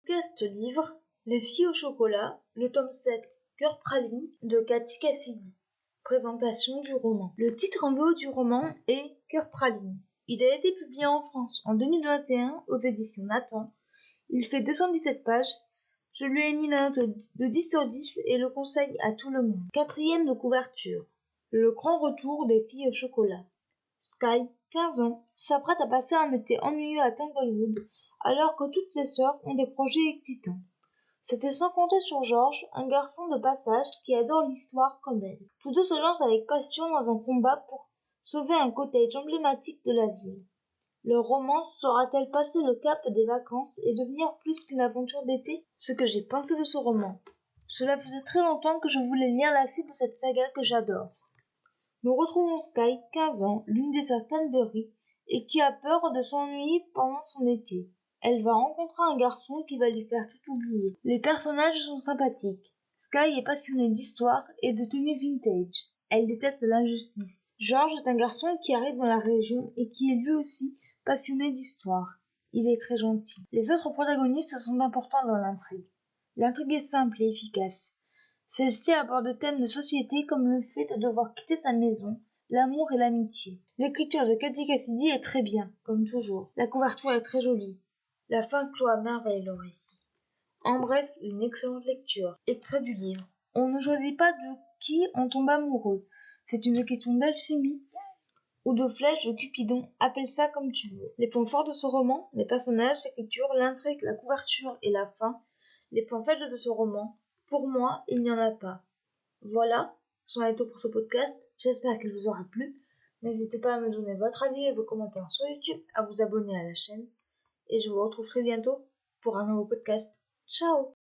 podcast livre Les filles au chocolat, le tome 7, Cœur praline de Cathy Cassidy. Présentation du roman. Le titre en VO du roman est Cœur praline. Il a été publié en France en 2021 aux éditions Nathan. Il fait 217 pages. Je lui ai mis la note de 10 sur 10 et le conseille à tout le monde. 4e de couverture. Le grand retour des filles au chocolat. Sky, 15 ans, s'apprête à passer un été ennuyeux à Tanglewood, alors que toutes ses sœurs ont des projets excitants. C'était sans compter sur George, un garçon de passage qui adore l'histoire comme elle. Tous deux se lancent avec passion dans un combat pour sauver un cottage emblématique de la ville. Leur romance saura-t-elle passer le cap des vacances et devenir plus qu'une aventure d'été? Ce que j'ai pensé de ce roman. Cela faisait très longtemps que je voulais lire la suite de cette saga que j'adore. Nous retrouvons Sky, 15 ans, l'une des sœurs Thornberry, et qui a peur de s'ennuyer pendant son été. Elle va rencontrer un garçon qui va lui faire tout oublier. Les personnages sont sympathiques. Sky est passionnée d'histoire et de tenues vintage. Elle déteste l'injustice. George est un garçon qui arrive dans la région et qui est lui aussi passionné d'histoire. Il est très gentil. Les autres protagonistes sont importants dans l'intrigue. L'intrigue est simple et efficace. Celle-ci aborde des thèmes de société comme le fait de devoir quitter sa maison, l'amour et l'amitié. L'écriture de Cathy Cassidy est très bien, comme toujours. La couverture est très jolie. La fin clôt à merveille le récit. En bref, une excellente lecture. Extrait du livre. On ne choisit pas de qui on tombe amoureux. C'est une question d'alchimie ou de flèche de Cupidon, appelle ça comme tu veux. Les points forts de ce roman, les personnages, l'écriture, l'intrigue, la couverture et la fin. Les points faibles de ce roman, pour moi, il n'y en a pas. Voilà, c'en est tout pour ce podcast. J'espère qu'il vous aura plu. N'hésitez pas à me donner votre avis et vos commentaires sur YouTube, à vous abonner à la chaîne. Et je vous retrouve très bientôt pour un nouveau podcast. Ciao!